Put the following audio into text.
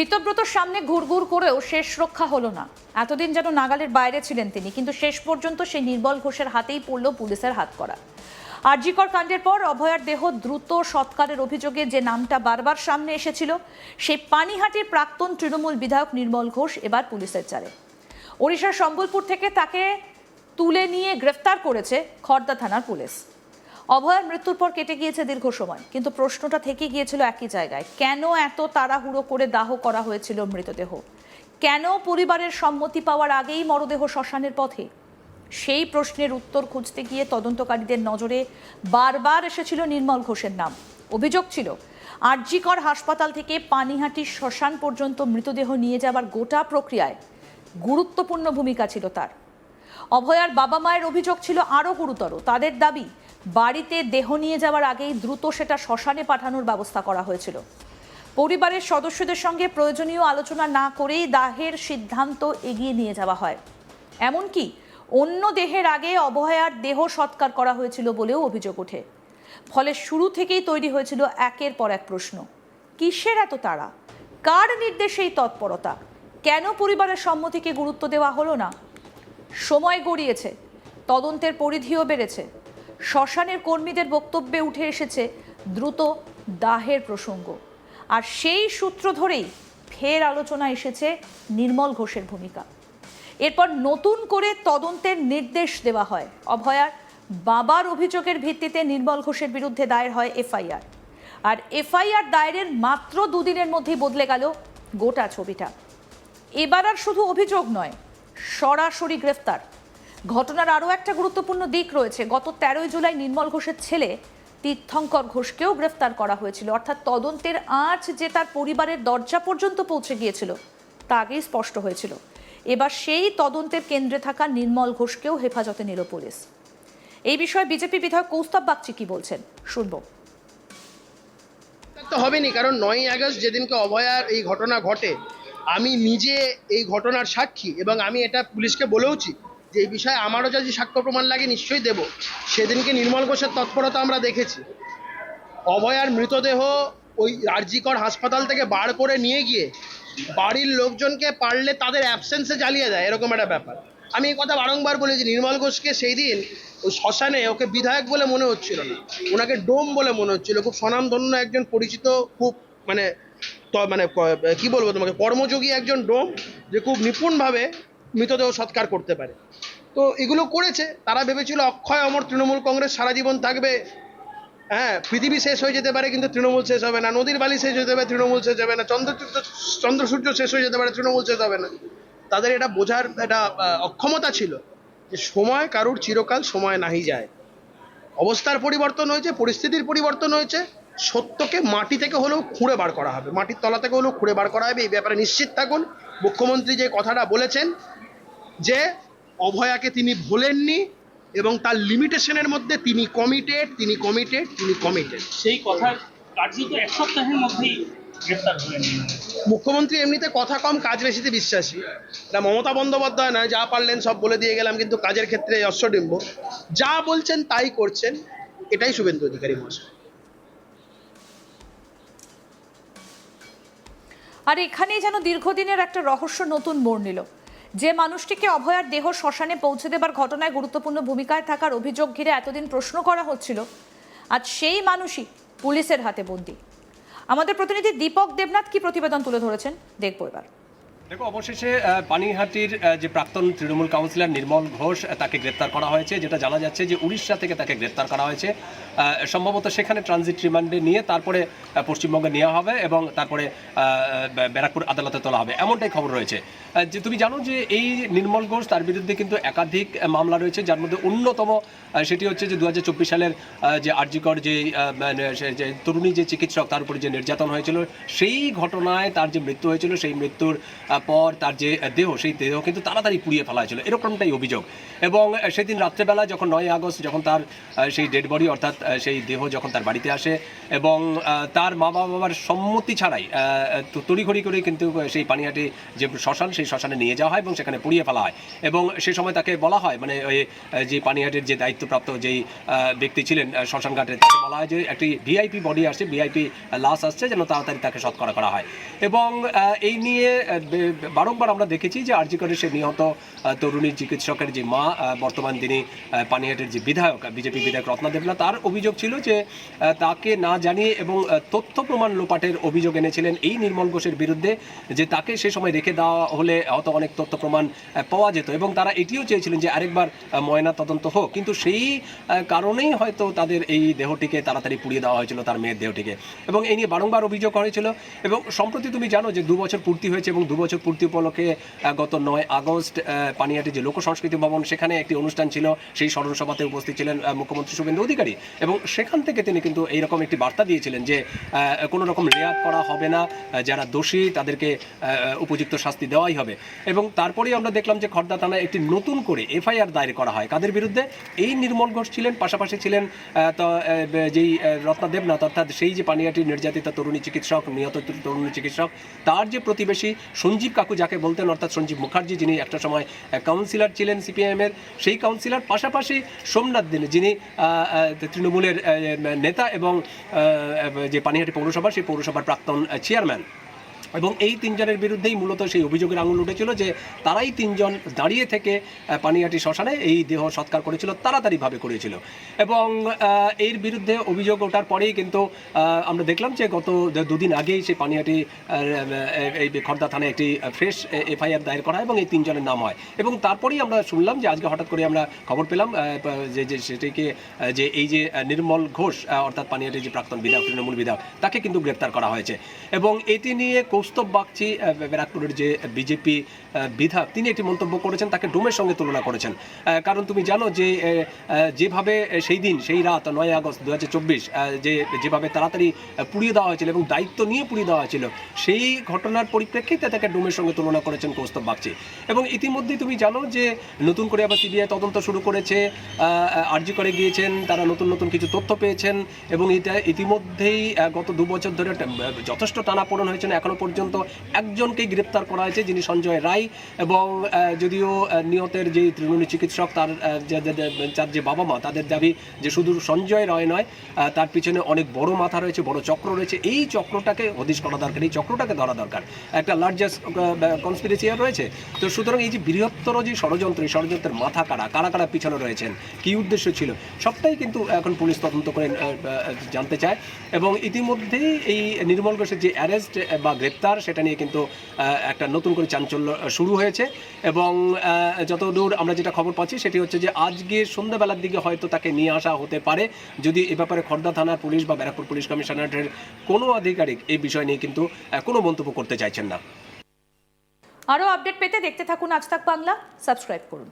ঋতব্রতর সামনে ঘুরঘুর করেও শেষ রক্ষা হলো না। এতদিন যেন নাগালের বাইরে ছিলেন তিনি, কিন্তু শেষ পর্যন্ত সেই নির্মল ঘোষের হাতেই পড়ল পুলিশের হাতকড়া। আরজিকর কাণ্ডের পর অভয়ার দেহ দ্রুত সৎকারের অভিযোগে যে নামটা বারবার সামনে এসেছিল, সেই পানিহাটির প্রাক্তন তৃণমূল বিধায়ক নির্মল ঘোষ এবার পুলিশের জালে। ওড়িশার সম্বলপুর থেকে তাকে তুলে নিয়ে গ্রেফতার করেছে খড়দা থানার পুলিশ। অভয়ার মৃত্যুর পর কেটে গিয়েছে দীর্ঘ সময়, কিন্তু প্রশ্নটা থেকে গিয়েছিল একই জায়গায়। কেন এত তাড়াহুড়ো করে দাহ করা হয়েছিল মৃতদেহ? কেন পরিবারের সম্মতি পাওয়ার আগেই মরদেহ শ্মশানের পথে? সেই প্রশ্নের উত্তর খুঁজতে গিয়ে তদন্তকারীদের নজরে বারবার এসেছিল নির্মল ঘোষের নাম। অভিযোগ ছিল আরজিকর হাসপাতাল থেকে পানিহাটির শ্মশান পর্যন্ত মৃতদেহ নিয়ে যাবার গোটা প্রক্রিয়ায় গুরুত্বপূর্ণ ভূমিকা ছিল তার। অভয়ার বাবা মায়ের অভিযোগ ছিল আরও গুরুতর। তাদের দাবি, বাড়িতে দেহ নিয়ে যাওয়ার আগেই দ্রুত সেটা শ্মশানে পাঠানোর ব্যবস্থা করা হয়েছিল। পরিবারের সদস্যদের সঙ্গে প্রয়োজনীয় আলোচনা না করেই দাহের সিদ্ধান্ত এগিয়ে নিয়ে যাওয়া হয়। এমনকি অন্য দেহের আগে অভয়ার দেহ সৎকার করা হয়েছিল বলেও অভিযোগ ওঠে। ফলে শুরু থেকেই তৈরি হয়েছিল একের পর এক প্রশ্ন। কিসের এত তাড়া? কার নির্দেশে এই তৎপরতা? কেন পরিবারের সম্মতিকে গুরুত্ব দেওয়া হলো না? সময় গড়িয়েছে, তদন্তের পরিধিও বেড়েছে। শ্মশানের কর্মীদের বক্তব্যে উঠে এসেছে দ্রুত দাহের প্রসঙ্গ। আর সেই সূত্র ধরেই ফের আলোচনা এসেছে নির্মল ঘোষের ভূমিকা। এরপর নতুন করে তদন্তের নির্দেশ দেওয়া হয়। অভয়ার বাবার অভিযোগের ভিত্তিতে নির্মল ঘোষের বিরুদ্ধে দায়ের হয় এফআইআর। আর এফআইআর দায়েরের মাত্র দুদিনের মধ্যেই বদলে গেল গোটা ছবিটা। এবার আর শুধু অভিযোগ নয়, সরাসরি গ্রেফতার। ঘটনার আরও একটা গুরুত্বপূর্ণ দিক রয়েছে। গত 13ই জুলাই নির্মল ঘোষের ছেলে তীর্থঙ্কর ঘোষকেও গ্রেফতার করা হয়েছিল। অর্থাৎ তদন্তের আঁচ যে তার পরিবারের দরজা পর্যন্ত পৌঁছে গিয়েছিল, তা আগেই স্পষ্ট হয়েছিল। এবার সেই তদন্তের কেন্দ্রে থাকা নির্মল ঘোষকেও হেফাজতে নিল পুলিশ। এই বিষয়ে বিজেপি বিধায়ক কৌস্তব বাগচি কি বলছেন, শুনবো। তো হবেনি, কারণ 9ই আগস্ট যেদিনকে অভয়ার এই ঘটনা ঘটে, আমি নিজে এই ঘটনার সাক্ষী এবং আমি এটা পুলিশকে বলেওছি যে এই বিষয়ে আমারও যদি সাক্ষ্য প্রমাণ লাগে নিশ্চয়ই দেব। সেদিনকে নির্মল ঘোষের তৎপরতা আমরা দেখেছি। অভয়ার মৃতদেহ ওই আরজিকর হাসপাতাল থেকে বার করে নিয়ে গিয়ে বাড়ির লোকজনকে পারলে তাদের অ্যাবসেন্সে জ্বালিয়ে দেয়, এরকম একটা ব্যাপার। আমি এই কথা বারংবার বলেছি। নির্মল ঘোষকে সেই দিন ওই শ্মশানে ওকে বিধায়ক বলে মনে হচ্ছিল না, ওনাকে ডোম বলে মনে হচ্ছিল। খুব স্বনামধন্য একজন পরিচিত, খুব মানে কি বলবো তোমাকে, কর্মযোগী একজন ডোম, যে খুব নিপুণভাবে মৃতদেহ সৎকার করতে পারে। তো এগুলো করেছে। তারা ভেবেছিল অক্ষয় অমর তৃণমূল কংগ্রেস সারা জীবন থাকবে। হ্যাঁ, পৃথিবী শেষ হয়ে যেতে পারে কিন্তু তৃণমূল শেষ হবে না। নদীর বালি শেষ হয়ে যাবে, তৃণমূল শেষ হবে না। চন্দ্র সূর্য শেষ হয়ে যেতে পারে, তৃণমূল শেষ হবে না। তাদের এটা বোঝার একটা অক্ষমতা ছিল যে সময় কারুর চিরকাল সময় নাহি যায়। অবস্থার পরিবর্তন হয়েছে, পরিস্থিতির পরিবর্তন হয়েছে। সত্যকে মাটি থেকে হলেও খুঁড়ে বার করা হবে, মাটির তলা থেকে হলেও খুঁড়ে বার করা হবে। এই ব্যাপারে নিশ্চিত থাকুন। মুখ্যমন্ত্রী যে কথাটা বলেছেন যে অভয়াকে তিনি ভোলেননি এবং তার লিমিটেশনের মধ্যে তিনি কমিটেড, সেই কথার কার্যত এক সপ্তাহের মধ্যেই গ্রেফতার হলেন। মুখ্যমন্ত্রী এমনিতে কথা কম, কাজ বেশিতে বিশ্বাসী। এটা মমতা বন্দ্যোপাধ্যায় নয়, যা পারলেন সব বলে দিয়ে গেলাম, কিন্তু কাজের ক্ষেত্রে অশ্বডিম্ব। যা বলছেন তাই করছেন, এটাই শুভেন্দু অধিকারী মহাশয়। আর এখানেই যেন দীর্ঘদিনের একটা রহস্য নতুন মোড় নিল। যে মানুষটিকে অভয়ার দেহ শ্মশানে পৌঁছে দেবার ঘটনায় গুরুত্বপূর্ণ ভূমিকায় থাকার অভিযোগ ঘিরে এতদিন প্রশ্ন করা হচ্ছিল, আজ সেই মানুষই পুলিশের হাতে বন্দী। আমাদের প্রতিনিধি দীপক দেবনাথ কি প্রতিবেদন তুলে ধরেছেন, দেখবো এবার। দেখো, অবশেষে পানিহাটির যে প্রাক্তন তৃণমূল কাউন্সিলর নির্মল ঘোষ, তাকে গ্রেপ্তার করা হয়েছে। যেটা জানা যাচ্ছে যে উড়িষ্যা থেকে তাকে গ্রেপ্তার করা হয়েছে। সম্ভবত সেখানে ট্রানজিট রিমান্ডে নিয়ে তারপরে পশ্চিমবঙ্গে নেওয়া হবে এবং তারপরে ব্যারাকপুর আদালতে তোলা হবে, এমনটাই খবর রয়েছে। যে তুমি জানো যে এই নির্মল ঘোষ, তার বিরুদ্ধে কিন্তু একাধিক মামলা রয়েছে, যার মধ্যে অন্যতম সেটি হচ্ছে যে 2024 সালের যে আরজিকর যে তরুণী যে চিকিৎসক, তার উপরে যে নির্যাতন হয়েছিল, সেই ঘটনায় তার যে মৃত্যু হয়েছিল, সেই মৃত্যুর পর তার যে দেহ, সেই দেহ কিন্তু তাড়াতাড়ি পুড়িয়ে ফেলা হয়েছিল, এরকমটাই অভিযোগ। এবং সেদিন রাত্রেবেলা যখন 9ই আগস্ট যখন তার সেই ডেড বডি অর্থাৎ সেই দেহ যখন তার বাড়িতে আসে এবং তার মা বাবার সম্মতি ছাড়াই তড়িঘড়ি করে কিন্তু সেই পানিহাটি যে শ্মশান সেই শ্মশানে নিয়ে যাওয়া হয় এবং সেখানে পুড়িয়ে ফেলা হয় এবং সে সময় তাকে বলা হয় মানে ওই যে পানিহাটির যে দায়িত্বপ্রাপ্ত যেই ব্যক্তি ছিলেন শ্মশান ঘাটে তাকে বলা হয় যে একটি ভিআইপি বডি আসছে, ভিআইপি লাশ আসছে, যেন তাড়াতাড়ি তাকে সৎকার করা হয়। এবং এই নিয়ে বারংবার আমরা দেখেছি যে আরজি করে সে নিহত তরুণী চিকিৎসকের যে মা, বর্তমান তিনি পানিহাটির যে বিধায়ক, বিজেপি বিধায়ক রত্না দেবনা, তার অভিযোগ ছিল যে তাকে না জানিয়ে এবং তথ্য প্রমাণ লোপাটের অভিযোগ এনেছিলেন এই নির্মল ঘোষের বিরুদ্ধে, যে তাকে সে সময় রেখে দেওয়া হলে হয়তো অনেক তথ্য প্রমাণ পাওয়া যেত এবং তারা এটিও চেয়েছিলেন যে আরেকবার ময়না তদন্ত হোক, কিন্তু সেই কারণেই হয়তো তাদের এই দেহটিকে তাড়াতাড়ি পুড়িয়ে দেওয়া হয়েছিল, তার মেয়ের দেহটিকে। এবং এই নিয়ে বারংবার অভিযোগ হয়েছিল এবং সম্প্রতি তুমি জানো যে 2 বছর পূর্তি হয়েছে এবং 2 বছর পূর্তি উপলক্ষে গত 9 আগস্ট পানিহাটি যে লোক সংস্কৃতি ভবন সেখানে একটি অনুষ্ঠান ছিল, সেই স্মরণ সভাতে উপস্থিত ছিলেন মুখ্যমন্ত্রী শুভেন্দু অধিকারী এবং সেখান থেকে তিনি কিন্তু এইরকম একটি বার্তা দিয়েছিলেন যে কোনো রকম রেয়াত করা হবে না, যারা দোষী তাদেরকে উপযুক্ত শাস্তি দেওয়াই হবে। এবং তারপরেই আমরা দেখলাম যে খড়দা থানায় একটি নতুন করে এফআইআর দায়ের করা হয় কাদের বিরুদ্ধে? এই নির্মল ঘোষ ছিলেন, পাশাপাশি ছিলেন যেই রত্না দেবনাথ, অর্থাৎ সেই যে পানিহাটির নির্যাতিতা তরুণী চিকিৎসক, নিহত তরুণী চিকিৎসক, তার যে প্রতিবেশী সঞ্জীব কাকু যাকে বলতেন, অর্থাৎ সঞ্জীব মুখার্জি, যিনি একটা সময় কাউন্সিলর ছিলেন সিপিআইএমের, সেই কাউন্সিলর, পাশাপাশি সোমনাথ দিন যিনি তৃণমূলের নেতা এবং যে পানিহাটি পৌরসভা সেই পৌরসভার প্রাক্তন চেয়ারম্যান। এবং এই 3 জনের বিরুদ্ধেই মূলত সেই অভিযোগের আঙুল উঠেছিল যে তারাই 3 জন দাঁড়িয়ে থেকে পানিহাটি শ্মশানে এই দেহ সৎকার করেছিল, তাড়াতাড়িভাবে করেছিল। এবং এর বিরুদ্ধে অভিযোগ ওঠার পরেই কিন্তু আমরা দেখলাম যে গত 2 দিন আগেই সেই পানিহাটি এই খড়দা থানায় একটি ফ্রেশ এফআইআর দায়ের করা হয় এবং এই 3 জনের নাম হয়। এবং তারপরেই আমরা শুনলাম যে আজকে হঠাৎ করে আমরা খবর পেলাম যে সেটিকে যে এই যে নির্মল ঘোষ, অর্থাৎ পানিহাটির যে প্রাক্তন বিধায়ক, তৃণমূল বিধায়ক, তাকে কিন্তু গ্রেপ্তার করা হয়েছে। এবং এটি নিয়ে কৌস্তব বাগচি, ব্যারাকপুরের যে বিজেপি বিধায়ক, তিনি একটি মন্তব্য করেছেন, তাকে ডোমের সঙ্গে তুলনা করেছেন। কারণ তুমি জানো যে যেভাবে সেই রাত 9 আগস্ট 2024 যেভাবে তাড়াতাড়ি পুড়িয়ে দেওয়া হয়েছিল এবং দায়িত্ব নিয়ে পুড়িয়ে দেওয়া হয়েছিল, সেই ঘটনার পরিপ্রেক্ষিতে তাকে ডোমের সঙ্গে তুলনা করেছেন কৌস্তব বাগচি। এবং ইতিমধ্যেই তুমি জানো যে নতুন করে আবার সিবিআই তদন্ত শুরু করেছে, আরজি করে গিয়েছেন, তারা নতুন নতুন কিছু তথ্য পেয়েছেন এবং এটা ইতিমধ্যেই গত 2 বছর ধরে যথেষ্ট টানাপোড়েন হয়েছে। এখনো পর্যন্ত একজনকেই গ্রেপ্তার করা হয়েছে, যিনি সঞ্জয় রায়। এবং যদিও নিহতের যে তৃণমূল চিকিৎসক, তার যে বাবা মা, তাদের দাবি যে শুধু সঞ্জয় রায় নয়, তার পিছনে অনেক বড় মাথা রয়েছে, বড় চক্র রয়েছে। এই চক্রটাকে হদিশ করা দরকার, এই চক্রটাকে ধরা দরকার, একটা লার্জেস্ট কনস্পিরেসি রয়েছে। তো সুতরাং এই যে বৃহত্তর যে ষড়যন্ত্র, এই ষড়যন্ত্রের মাথা কারা পিছনে রয়েছেন, কী উদ্দেশ্য ছিল, সবটাই কিন্তু এখন পুলিশ তদন্ত করে জানতে চায়। এবং ইতিমধ্যেই এই নির্মল ঘোষের যে অ্যারেস্ট বা গ্রেপ্তার, সেটা নিয়ে কিন্তু একটা নতুন করে চাঞ্চল্য শুরু হয়েছে। এবং যতদূর আমরা যেটা খবর পাচ্ছি সেটি হচ্ছে যে আজকে সন্ধ্যাবেলার দিকে হয়তো তাকে নিয়ে আসা হতে পারে, যদি এ ব্যাপারে খড়দা থানার পুলিশ বা ব্যারাকপুর পুলিশ কমিশনারেটের কোনো আধিকারিক এই বিষয় নিয়ে কিন্তু কোনো মন্তব্য করতে চাইছেন না। আরও আপডেট পেতে দেখতে থাকুন আজ তাক বাংলা, সাবস্ক্রাইব করুন।